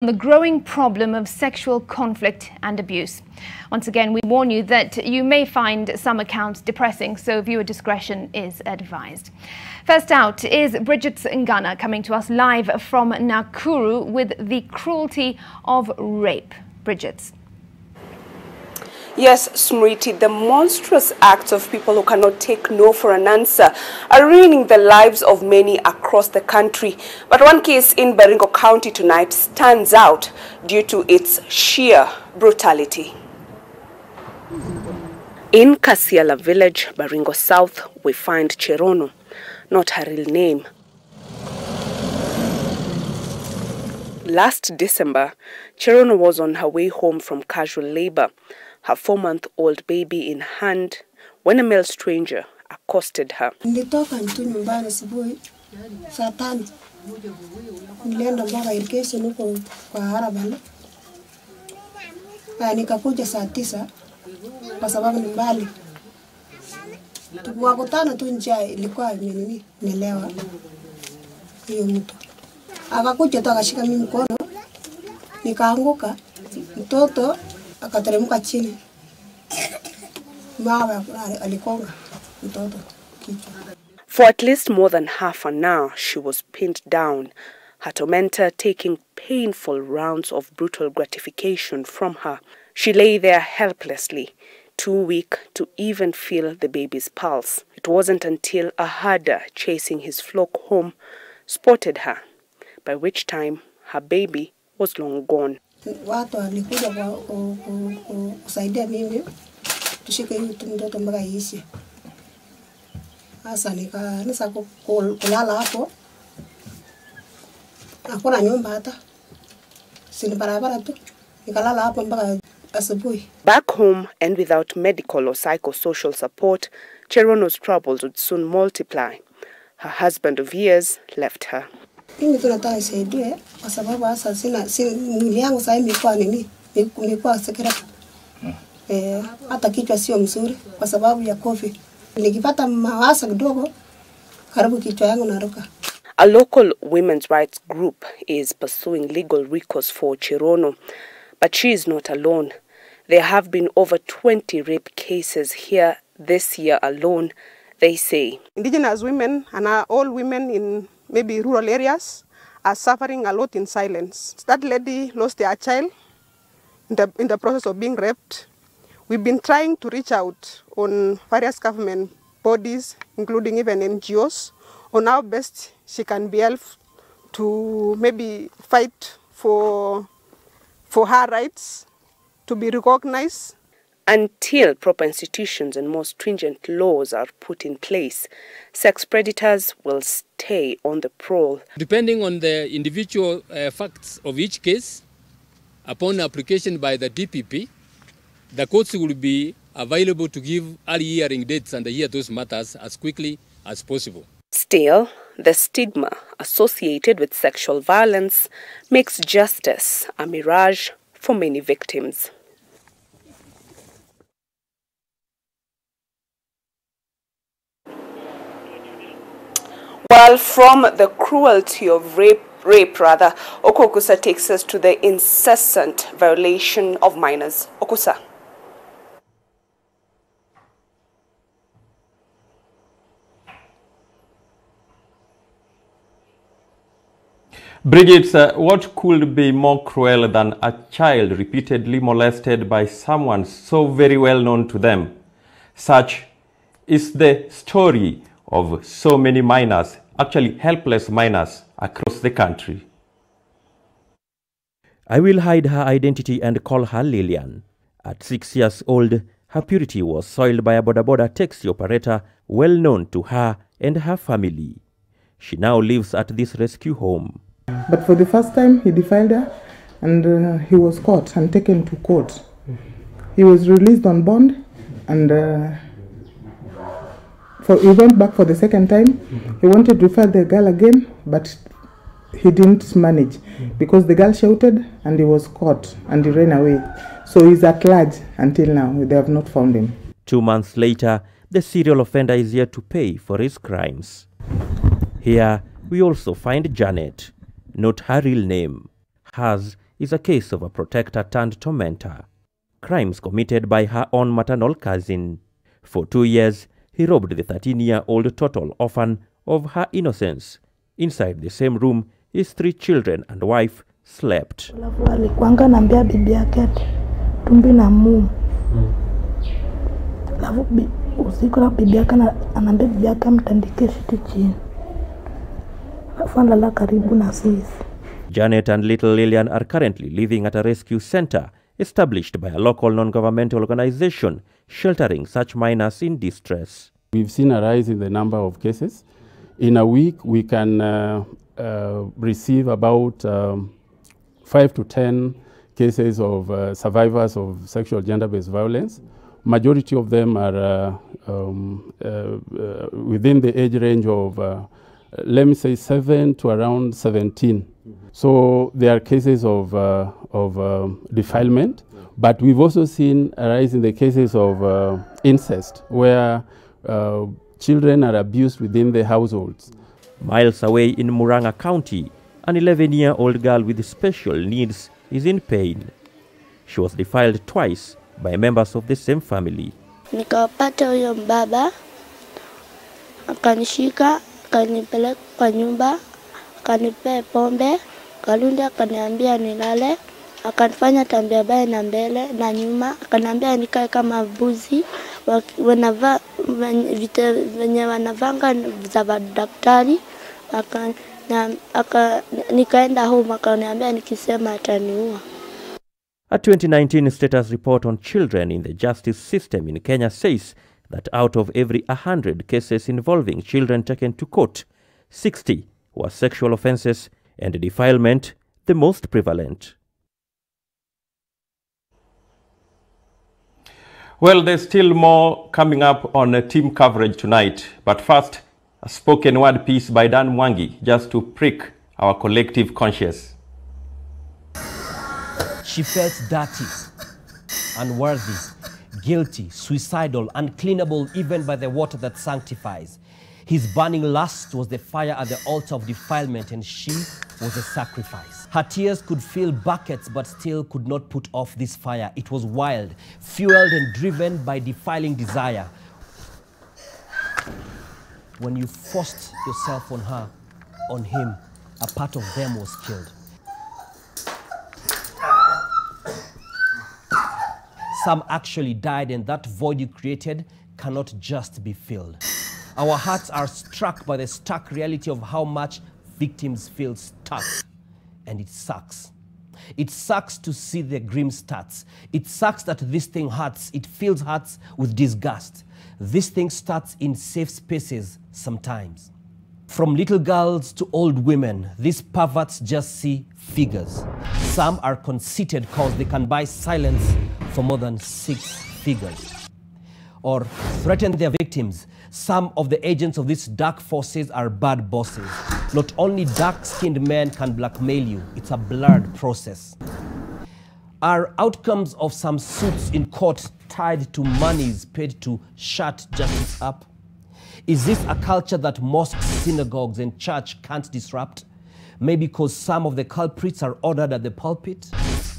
The growing problem of sexual conflict and abuse. Once again, we warn you that you may find some accounts depressing, so viewer discretion is advised. First out is Bridget Ngana coming to us live from Nakuru with the cruelty of rape. Bridget. Yes, Smriti, the monstrous acts of people who cannot take no for an answer are ruining the lives of many across the country. But one case in Baringo County tonight stands out due to its sheer brutality. In Kasiala village, Baringo South, we find Cherono, not her real name. Last December, Cherono was on her way home from casual labor, her 4-month-old baby in hand, when a male stranger accosted her. Nilitoka tu nyumbani asubuhi saa 5. Nilienda mpaka irrigation huko kwa Harabana. Nikakuja saa 9 kwa sababu ni mbali. Tukakutana tu njia ilikuwa imelewa. Hiyo mtu. Akakuja tu akashika mimi mkono. Nikaanguka. Mtoto akateremka chini. Mama alikonga mtoto kichwa. For at least more than half an hour, she was pinned down, her tormentor taking painful rounds of brutal gratification from her. She lay there helplessly, too weak to even feel the baby's pulse. It wasn't until a herder chasing his flock home spotted her, by which time her baby was long gone. Watu walikuja kusaidia mimi tushike huyu mtoto mpaka iishe. Sasa nikaanza kulala hapo. Hakuna nyumba hata. Si barabara tu. Nikalala hapo mpaka asubuhi. Back home and without medical or psychosocial support, Cherono's troubles would soon multiply. Her husband of years left her. Mimi tunataka isaidie kwa sababu hasa mwili yangu sasa imekuwa imekuwa sekera. Hata kichwa sio mzuri kwa sababu ya COVID. Nikipata mawazo kidogo karibu kichwa yangu naruka. A local women's rights group is pursuing legal recourse for Cherono, but she is not alone. There have been over 20 rape cases here this year alone, they say. Indigenous women and all women in maybe rural areas are suffering a lot in silence. That lady lost their child in the process of being raped. We've been trying to reach out on various government bodies, including even NGOs, on how best she can be helped to maybe fight for her rights to be recognized. Until proper institutions and more stringent laws are put in place, sex predators will stay on the prowl. Depending on the individual facts of each case, upon application by the DPP, the courts will be available to give early hearing dates and hear those matters as quickly as possible. Still, the stigma associated with sexual violence makes justice a mirage for many victims. Well, from the cruelty of rape, Okusa takes us to the incessant violation of minors. Okusa. Bridget, what could be more cruel than a child repeatedly molested by someone so very well known to them? Such is the story of so many minors, actually helpless minors, across the country. I will hide her identity and call her Lillian. At 6 years old, her purity was soiled by a boda taxi operator well known to her and her family. She now lives at this rescue home. But for the first time, he defiled her and he was caught and taken to court. He was released on bond and he went back for the second time. He wanted to defile the girl again, but he didn't manage because the girl shouted and he was caught and he ran away. So he's at large until now. They have not found him. 2 months later, the serial offender is yet to pay for his crimes. Here, we also find Janet, not her real name. Hers is a case of a protector turned tormentor. Crimes committed by her own maternal cousin. For 2 years, he robbed the 13-year-old total orphan of her innocence. Inside the same room, his 3 children and wife slept. Alikuanga anambia bibi yake tumbi na mumu. Alafu usiku na bibi yake anambia bibi yake mtandike shiti chini. Alafu analala karibu na sisi. Janet and little Lillian are currently living at a rescue center established by a local non-governmental organization sheltering such minors in distress. We've seen a rise in the number of cases. In a week, we can receive about 5 to 10 cases of survivors of sexual gender-based violence. Majority of them are within the age range of, let me say, 7 to around 17. So there are cases of defilement, but we've also seen a rise in the cases of incest, where children are abused within the households. Miles away in Murang'a County, an 11-year-old girl with special needs is in pain. She was defiled twice by members of the same family. Nikapata huyo mbaba, akanishika, akanipeleka kwa nyumba, akanipea pombe, kalunda akaniambia nilale, akanifanya tabia mbaya na mbele na nyuma, akaniambia nikae kama mbuzi, wanavaa venye wanavanga za daktari, nikaenda home akaniambia nikisema ataniua. A 2019 status report on children in the justice system in Kenya says that out of every 100 cases involving children taken to court, 60 were sexual offenses and defilement the most prevalent. Well, there's still more coming up on team coverage tonight. But first, a spoken word piece by Dan Mwangi, just to prick our collective conscience. She felt dirty, unworthy, guilty, suicidal, uncleanable even by the water that sanctifies. His burning lust was the fire at the altar of defilement, and she was a sacrifice. Her tears could fill buckets, but still could not put off this fire. It was wild, fueled and driven by defiling desire. When you forced yourself on her, on him, a part of them was killed. Some actually died, and that void you created cannot just be filled. Our hearts are struck by the stark reality of how much victims feel stuck. And it sucks. It sucks to see the grim stats. It sucks that this thing hurts. It fills hearts with disgust. This thing starts in safe spaces sometimes. From little girls to old women, these perverts just see figures. Some are conceited because they can buy silence for more than 6 figures. Or threaten their victims. Some of the agents of these dark forces are bad bosses. Not only dark-skinned men can blackmail you, it's a blurred process. Are outcomes of some suits in court tied to monies paid to shut justice up? Is this a culture that mosques, synagogues, and church can't disrupt? Maybe because some of the culprits are ordered at the pulpit?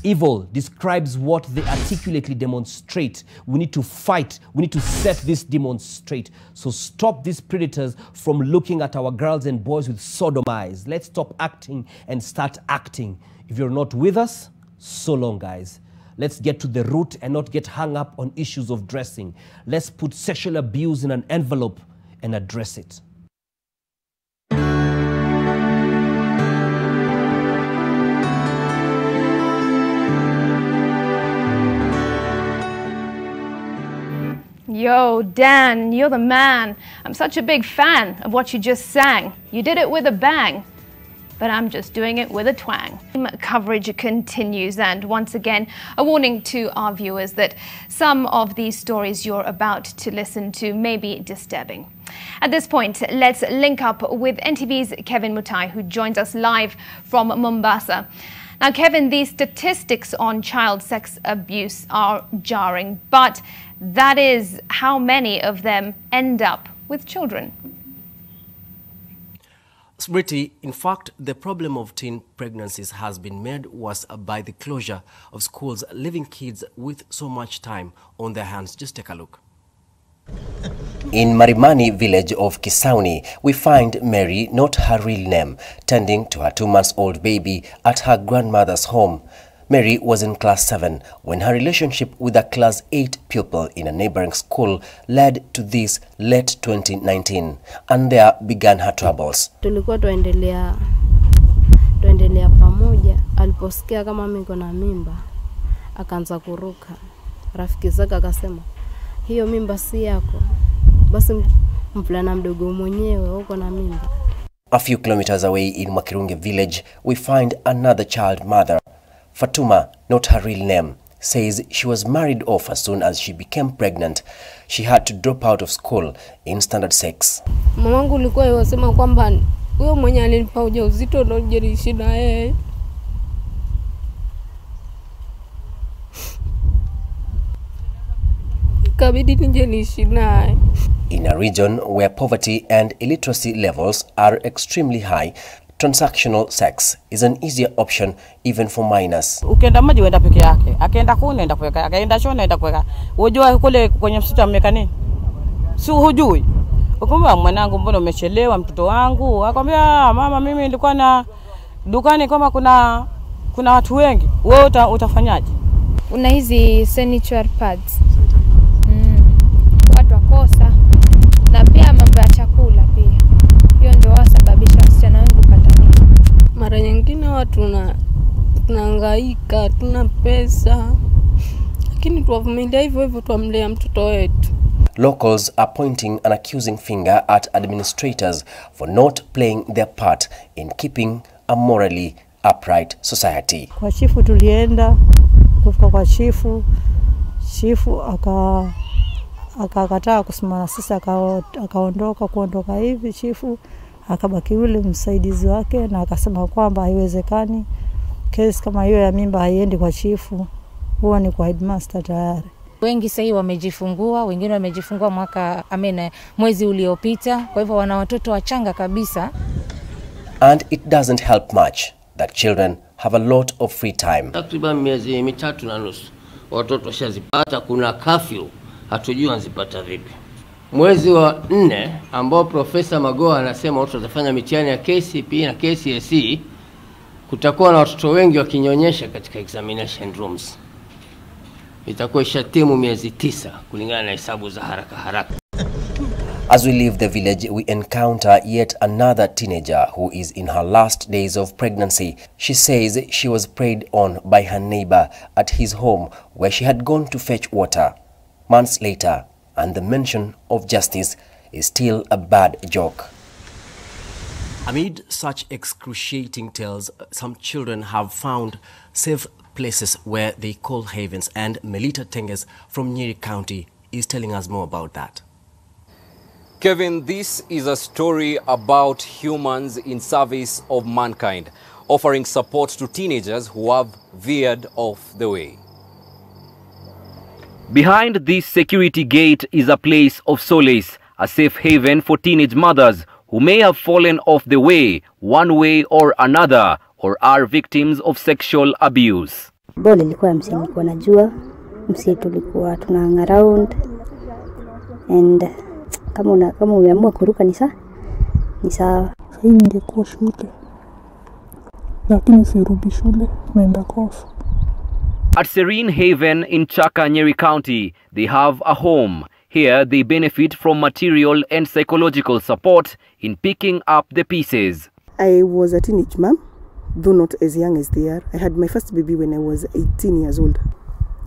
Evil describes what they articulately demonstrate. We need to fight. We need to set this demon straight. So stop these predators from looking at our girls and boys with sodom eyes. Let's stop acting and start acting. If you're not with us, so long, guys. Let's get to the root and not get hung up on issues of dressing. Let's put sexual abuse in an envelope and address it. Yo, Dan, you're the man. I'm such a big fan of what you just sang. You did it with a bang, but I'm just doing it with a twang. Coverage continues, and once again, a warning to our viewers that some of these stories you're about to listen to may be disturbing. At this point, let's link up with NTV's Kevin Mutai, who joins us live from Mombasa. Now, Kevin, these statistics on child sex abuse are jarring, but that is how many of them end up with children. Smriti, in fact, the problem of teen pregnancies has been made worse by the closure of schools, leaving kids with so much time on their hands. Just take a look. In Marimani village of Kisauni, we find Mary, not her real name, tending to her 2-month-old baby at her grandmother's home. Mary was in class 7 when her relationship with a class 8 pupil in a neighboring school led to this late 2019, and there began her troubles. Tulikuwa tuendelea pamoja, aliposikia kama mimi niko na mimba, akaanza kuruka. Rafiki zake akasema, hiyo mimba si yako, basi mvulana mdogo mwenyewe uko na mimba. A few kilometers away in Mwakirunge village, we find another child mother. Fatuma, not her real name, says she was married off as soon as she became pregnant. She had to drop out of school in standard 6. Mamangu alikuwa yasema kwamba huyo mwenye alinipa ujauzito ndo nijerishi na yeye. Kabidi nijerishi naye. In a region where poverty and illiteracy levels are extremely high, transactional sex is an easier option even for minors. Ukienda maji uenda peke yake, akaenda kule enda kuweka, akaenda shona enda kuweka. Unajua kule kwenye msitu ameweka nini? Si hujui. Ukumbuka mwanangu, mbona umechelewa mtoto wangu? Akamwambia mama, mimi nilikuwa na dukani kama kuna watu wengi. Wewe utafanyaje? Una hizi sanitary pads. Watu wakosa na pia mambo ya chakula pia. Hiyo ndio wasababisha wasichana wengi kupata mimba. Mara nyingine watu tunahangaika, tuna pesa. Lakini tuwavumilia hivyo hivyo tuamlea mtoto wetu. Locals are pointing an accusing finger at administrators for not playing their part in keeping a morally upright society. Kwa chifu tulienda, kufika kwa chifu akakataa kusimama sisi, kuondoka hivi. Chifu akabaki yule msaidizi wake na akasema kwamba haiwezekani, kesi kama hiyo ya mimba haiendi kwa chifu, huwa ni kwa headmaster tayari. Wengi sasa wamejifungua, wengine wamejifungua mwezi uliopita, kwa hivyo wana watoto wachanga kabisa. And it doesn't help much that children have a lot of free time. Takriban miezi 3.5 watoto washazipata, kuna curfew, hatujui wanzipata vipi. Mwezi wa 4 ambao Profesa Magoa anasema watu watafanya mitihani ya KCPE na KCSE, kutakuwa na watoto wengi wakinyonyesha katika examination rooms. Itakuwa ishatimu miezi 9 kulingana na hesabu za haraka. As we leave the village, we encounter yet another teenager who is in her last days of pregnancy. She says she was preyed on by her neighbor at his home where she had gone to fetch water. Months later, and the mention of justice is still a bad joke. Amid such excruciating tales, some children have found safe places where they call havens, and Melita Tenges from Nyeri County is telling us more about that. Kevin, this is a story about humans in service of mankind, offering support to teenagers who have veered off the way. Behind this security gate is a place of solace, a safe haven for teenage mothers who may have fallen off the way one way or another, or are victims of sexual abuse. Bole ilikuwa msimu kwa najua, msitu tulikuwa tunahang around, and kama umeamua kuruka ni sawa. Sasa ningekuwa shule, lakini sirudi shule, naenda kofu. At Serene Haven in Chaka, Nyeri County, they have a home. Here, they benefit from material and psychological support in picking up the pieces. I was a teenage mom, though not as young as they are. I had my first baby when I was 18 years old.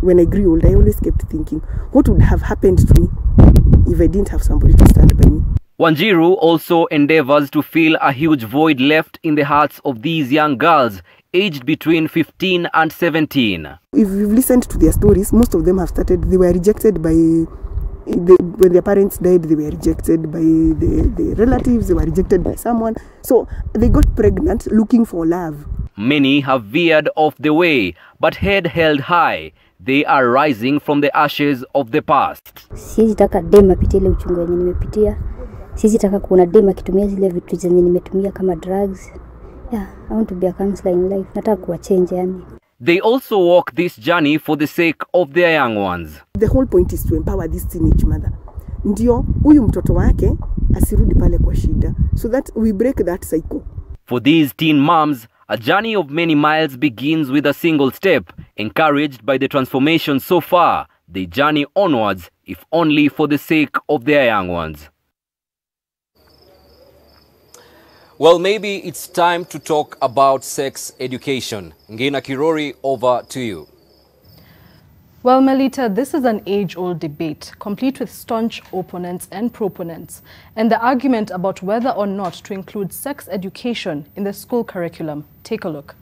When I grew old, I always kept thinking, what would have happened to me if I didn't have somebody to stand by me? Wanjiru also endeavors to fill a huge void left in the hearts of these young girls, aged between 15 and 17. If you've listened to their stories, most of them have started, they were rejected by, when their parents died, they were rejected by the relatives, they were rejected by someone. So they got pregnant looking for love. Many have veered off the way, but head held high, they are rising from the ashes of the past. Sitaka dema pitile uchungu yenye nimepitia. Sisi taka kuona dem akitumia zile vitu zenye nimetumia kama drugs. Yeah, I want to be a counselor in life. Nataka kuwa change yani. They also walk this journey for the sake of their young ones. The whole point is to empower this teenage mother. Ndio huyu mtoto wake asirudi pale kwa shida, so that we break that cycle. For these teen moms, a journey of many miles begins with a single step. Encouraged by the transformation so far, they journey onwards, if only for the sake of their young ones. Well, maybe it's time to talk about sex education. Ngina Kirori, over to you. Well, Melita, this is an age-old debate, complete with staunch opponents and proponents, and the argument about whether or not to include sex education in the school curriculum. Take a look.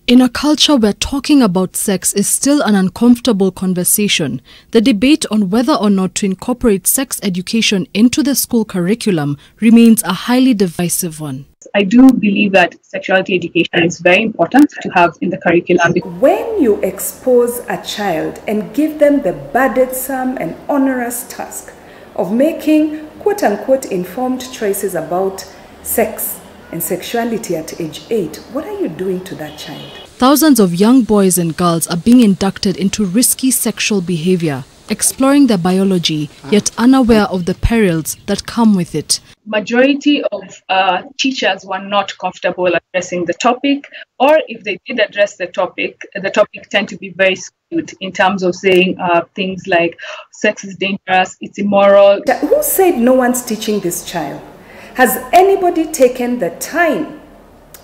In a culture where talking about sex is still an uncomfortable conversation, the debate on whether or not to incorporate sex education into the school curriculum remains a highly divisive one. I do believe that sexuality education is very important to have in the curriculum. When you expose a child and give them the burdensome and onerous task of making quote-unquote informed choices about sex and sexuality at age 8, what are you doing to that child? Thousands of young boys and girls are being inducted into risky sexual behavior, exploring their biology, yet unaware of the perils that come with it. Majority of teachers were not comfortable addressing the topic, or if they did address the topic tend to be very skewed in terms of saying things like sex is dangerous, it's immoral. Who said no one's teaching this child? Has anybody taken the time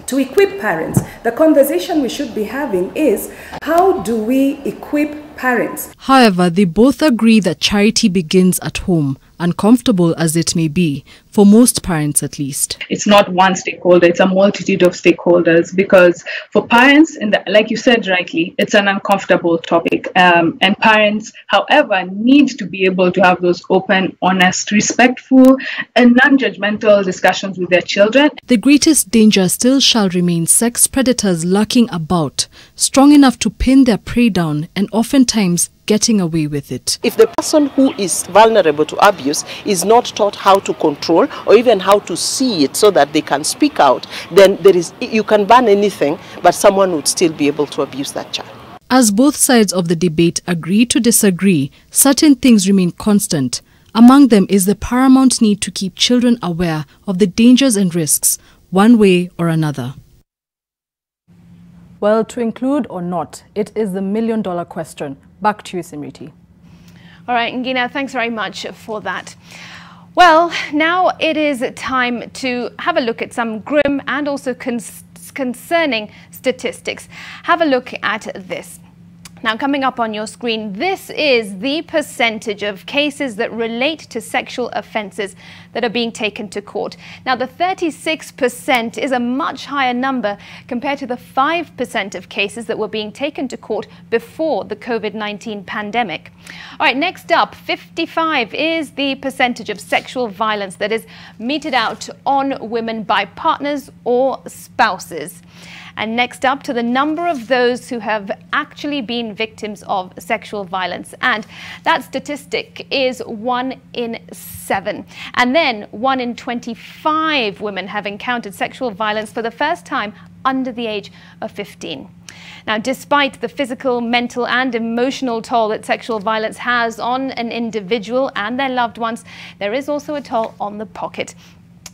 to equip parents? The conversation we should be having is, how do we equip parents? However, they both agree that charity begins at home, uncomfortable as it may be, for most parents at least. It's not one stakeholder, it's a multitude of stakeholders, because for parents, and like you said rightly, it's an uncomfortable topic. And parents, however, need to be able to have those open, honest, respectful, and non-judgmental discussions with their children. The greatest danger still shall remain sex predators lurking about, strong enough to pin their prey down and oftentimes getting away with it. If the person who is vulnerable to abuse is not taught how to control or even how to see it so that they can speak out, then you can ban anything, but someone would still be able to abuse that child. As both sides of the debate agree to disagree, certain things remain constant. Among them is the paramount need to keep children aware of the dangers and risks, one way or another. Well, to include or not, it is the million-dollar question. Back to you, Simriti. All right, Ngina, thanks very much for that. Well, now it is time to have a look at some grim and also concerning statistics. Have a look at this. Now, coming up on your screen, this is the percentage of cases that relate to sexual offences that are being taken to court. Now, the 36% is a much higher number compared to the 5% of cases that were being taken to court before the COVID-19 pandemic. All right, next up, 55 is the percentage of sexual violence that is meted out on women by partners or spouses. And next up, to the number of those who have actually been victims of sexual violence. And that statistic is 1 in 7. And then 1 in 25 women have encountered sexual violence for the first time under the age of 15. Now, despite the physical, mental and emotional toll that sexual violence has on an individual and their loved ones, there is also a toll on the pocket.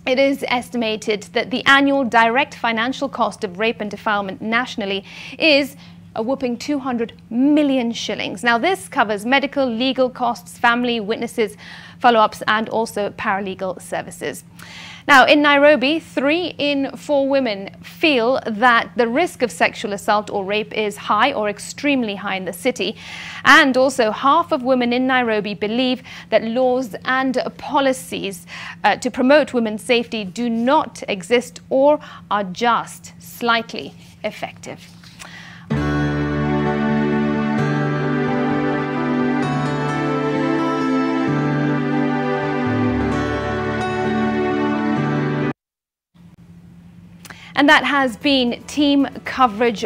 It is estimated that the annual direct financial cost of rape and defilement nationally is a whopping 200 million shillings. Now, this covers medical, legal costs, family, witnesses, follow-ups and also paralegal services. Now, in Nairobi, 3 in 4 women feel that the risk of sexual assault or rape is high or extremely high in the city. And also, half of women in Nairobi believe that laws and policies to promote women's safety do not exist or are just slightly effective. And that has been Team Coverage